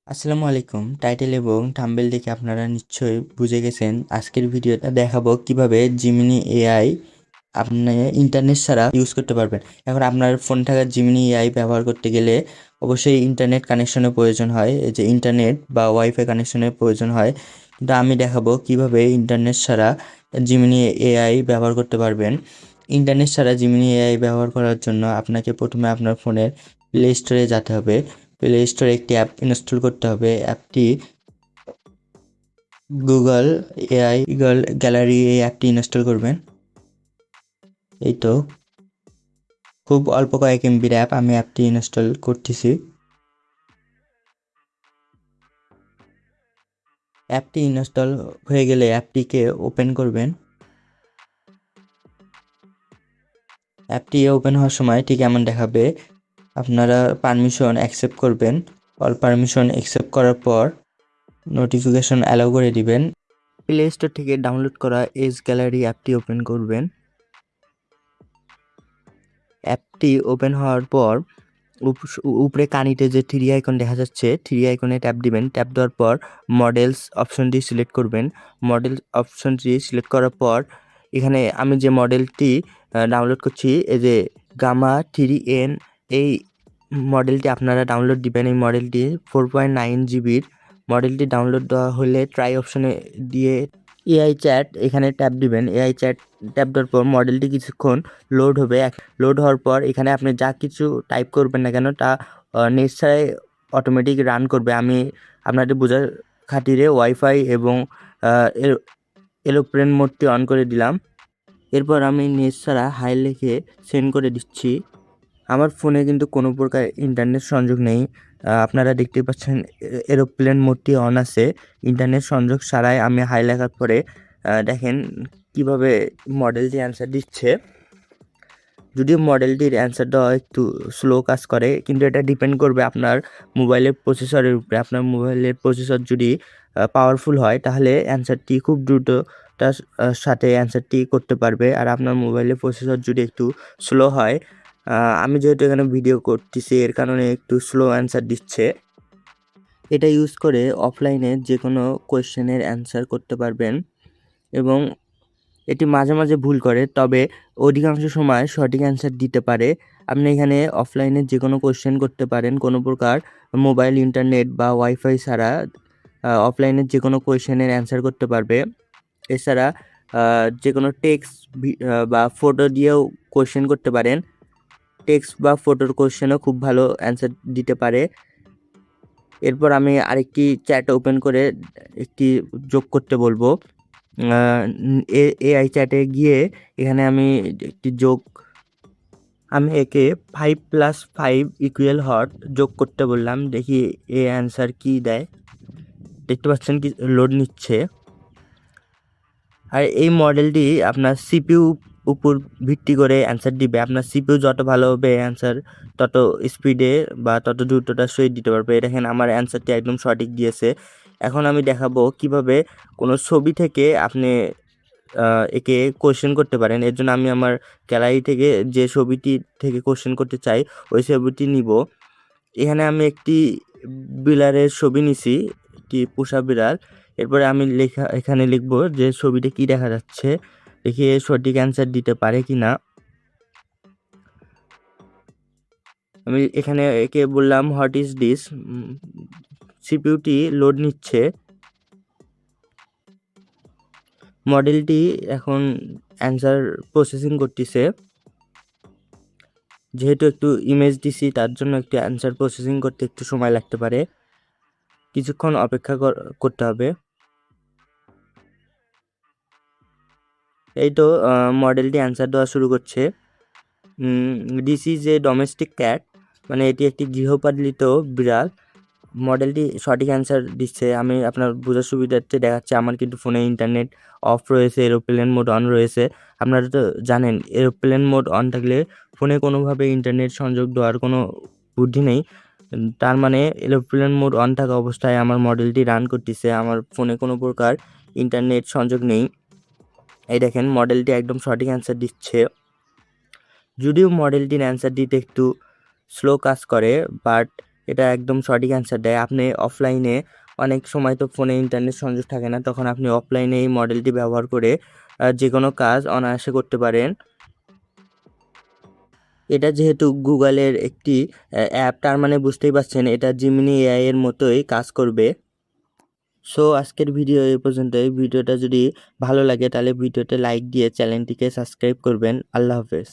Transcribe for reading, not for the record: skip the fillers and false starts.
আসসালামু আলাইকুম। টাইটেল এবং থাম্বনেল দেখে আপনারা নিশ্চয়ই বুঝে গেছেন। আজকের ভিডিওটা দেখাবো কিভাবে জিমিনি এআই আপনি ইন্টারনেট ছাড়া ইউজ করতে পারবেন। এখন আপনার ফোন থাকা জিমিনি এআই ব্যবহার করতে গেলে অবশ্যই ইন্টারনেট কানেকশনের প্রয়োজন হয়, এই যে ইন্টারনেট বা ওয়াইফাই কানেকশনের প্রয়োজন হয়। কিন্তু আমি দেখাবো কিভাবে ইন্টারনেট ছাড়া জিমিনি এআই ব্যবহার করতে পারবেন। ইন্টারনেট ছাড়া জিমিনি এআই ব্যবহার করার জন্য আপনাকে প্রথমে আপনার ফোনের প্লে স্টোরে যেতে হবে। প্লে স্টোরে একটি অ্যাপ ইনস্টল করতে হবে। অ্যাপটি গুগল এআই গুগল গ্যালারি, এই অ্যাপটি ইনস্টল করবেন। এই তো খুব অল্প কয়েক এমবির অ্যাপ, আমি অ্যাপটি ইনস্টল করতেছি। অ্যাপটি ইনস্টল হয়ে গেলে অ্যাপটিকে ওপেন করবেন। অ্যাপটি ওপেন হওয়ার সময় ঠিক এমন দেখাবে। আপনারা পারমিশন অ্যাকসেপ্ট করবেন। অল পারমিশন অ্যাকসেপ্ট করার পর নোটিফিকেশন অ্যালাউ করে দিবেন। প্লে স্টোর থেকে ডাউনলোড করা এজ গ্যালারি অ্যাপটি ওপেন করবেন। অ্যাপটি ওপেন হওয়ার পর উপরে কানিতে যে থ্রি আইকন দেখা যাচ্ছে, থ্রি আইকনে ট্যাপ দিবেন। ট্যাপ দেওয়ার পর মডেলস অপশনটি সিলেক্ট করবেন। মডেল অপশনটি সিলেক্ট করার পর এখানে আমি যে মডেলটি ডাউনলোড করছি, এই যে গামা 3N, এই মডেলটি আপনারা ডাউনলোড দিবেন। এই মডেলটি 4.9 জিবির। মডেলটি ডাউনলোড দেওয়া হলে ট্রাই অপশনে দিয়ে এআই চ্যাট এখানে ট্যাপ দিবেন। এআই চ্যাট ট্যাপ দেওয়ার পর মডেলটি কিছুক্ষণ লোড হবে। লোড হওয়ার পর এখানে আপনি যা কিছু টাইপ করবেন না কেন তা নেট ছাড়াই অটোমেটিক রান করবে। আমি আপনাদের বোঝার খাতিরে ওয়াইফাই এবং এরোপ্লেন মোডটি অন করে দিলাম। এরপর আমি নেট ছাড়া হাই লিখে সেন্ড করে দিচ্ছি। আমার ফোনে কিন্তু কোনো প্রকার ইন্টারনেট সংযোগ নেই। আপনারা দেখতে পাচ্ছেন এরোপ্লেন মোডটি অন আছে। ইন্টারনেট সংযোগ ছাড়াই আমি হাই লেখার পরে দেখেন কিভাবে মডেলটি অ্যান্সার দিচ্ছে। যদিও মডেলটির অ্যান্সার দেওয়া একটু স্লো কাজ করে, কিন্তু এটা ডিপেন্ড করবে আপনার মোবাইলের প্রসেসরের উপরে। আপনার মোবাইলের প্রসেসর যদি পাওয়ারফুল হয় তাহলে অ্যান্সারটি খুব দ্রুততার সাথে অ্যান্সারটি করতে পারবে। আর আপনার মোবাইলের প্রসেসর যদি একটু স্লো হয়, আমি যেহেতু এখানে ভিডিও করতেছি এর কারণে একটু স্লো অ্যান্সার দিচ্ছে। এটা ইউজ করে অফলাইনে যে কোনো কোয়েশ্চেনের অ্যান্সার করতে পারবেন এবং এটি মাঝে মাঝে ভুল করে, তবে অধিকাংশ সময় সঠিক অ্যান্সার দিতে পারে। আপনি এখানে অফলাইনে যে কোনো কোয়েশ্চেন করতে পারেন, কোনো প্রকার মোবাইল ইন্টারনেট বা ওয়াইফাই ছাড়া অফলাইনের যে কোনো কোয়েশ্চেনের অ্যান্সার করতে পারবে। এছাড়া যে কোনো টেক্সট বা ফটো দিয়েও কোয়েশ্চেন করতে পারেন। টেক্সট বা ফটোর কোয়েশ্চেনও খুব ভালো অ্যান্সার দিতে পারে। এরপর আমি আরেকটি চ্যাট ওপেন করে একটি যোগ করতে বলবো। এআই চ্যাটে গিয়ে এখানে আমি একটি আমি একে 5+5 = যোগ করতে বললাম। দেখি এ অ্যান্সার কি দেয়। দেখতে পাচ্ছেন কি লোড নিচ্ছে। আর এই মডেলটি আপনার সিপিইউ উপর ভিত্তি করে অ্যান্সার দিবে। আপনার সিপিইউ যত ভালো হবে অ্যান্সার তত স্পিডে বা তত দ্রুততার সহিত দিতে পারবে। দেখেন আমার অ্যান্সারটি একদম সঠিক দিয়েছে। এখন আমি দেখাবো কিভাবে কোনো ছবি থেকে আপনি একে কোশ্চেন করতে পারেন। এর জন্য আমি আমার গ্যালারি থেকে যে ছবিটি থেকে কোশ্চেন করতে চাই ওই ছবিটি নিব। এখানে আমি একটি বিড়ালের ছবি নিছি, একটি পোষা বিড়াল। এরপরে আমি এখানে লিখবো যে ছবিতে কি দেখা যাচ্ছে, দেখি সঠিক অ্যান্সার দিতে পারে কি না। আমি এখানে একে বললাম হোয়াট ইজ দিস। সিপিইউটি লোড নিচ্ছে। মডেলটি এখন অ্যান্সার প্রসেসিং করতেছে। যেহেতু একটু ইমেজ দিছি তার জন্য একটু অ্যান্সার প্রসেসিং করতে একটু সময় লাগতে পারে, কিছুক্ষণ অপেক্ষা করতে হবে। এই তো মডেলটি অ্যান্সার দেওয়া শুরু করছে। This is a domestic cat, মানে এটি একটি গৃহপালিত বিড়াল। মডেলটি সঠিক অ্যান্সার দিচ্ছে। আমি আপনার বোঝার সুবিধার্থে দেখাচ্ছি। আমার কিন্তু ফোনে ইন্টারনেট অফ রয়েছে, এরোপ্লেন মোড অন রয়েছে। আপনারা তো জানেন এরোপ্লেন মোড অন থাকলে ফোনে কোনোভাবে ইন্টারনেট সংযোগ দেওয়ার কোনো বুদ্ধি নেই। তার মানে এরোপ্লেন মোড অন থাকা অবস্থায় আমার মডেলটি রান করতেছে, আমার ফোনে কোনো প্রকার ইন্টারনেট সংযোগ নেই। এই দেখেন মডেলটি একদম সঠিক অ্যান্সার দিচ্ছে। যদিও মডেলটির অ্যান্সার দিতে একটু স্লো কাজ করে, বাট এটা একদম সঠিক অ্যান্সার দেয়। আপনি অফলাইনে অনেক সময় তো ফোনে ইন্টারনেট সংযোগ থাকে না, তখন আপনি অফলাইনে এই মডেলটি ব্যবহার করে যে কোনো কাজ অনায়াসে করতে পারেন। এটা যেহেতু গুগলের একটি অ্যাপ, তার মানে বুঝতেই পারছেন এটা জিমিনি এআই এর মতোই কাজ করবে। সো আজকের ভিডিও এই পর্যন্তই। ভিডিওটা যদি ভালো লাগে তাহলে ভিডিওতে লাইক দিয়ে চ্যানেলটিকে সাবস্ক্রাইব করবেন। আল্লাহ হাফেজ।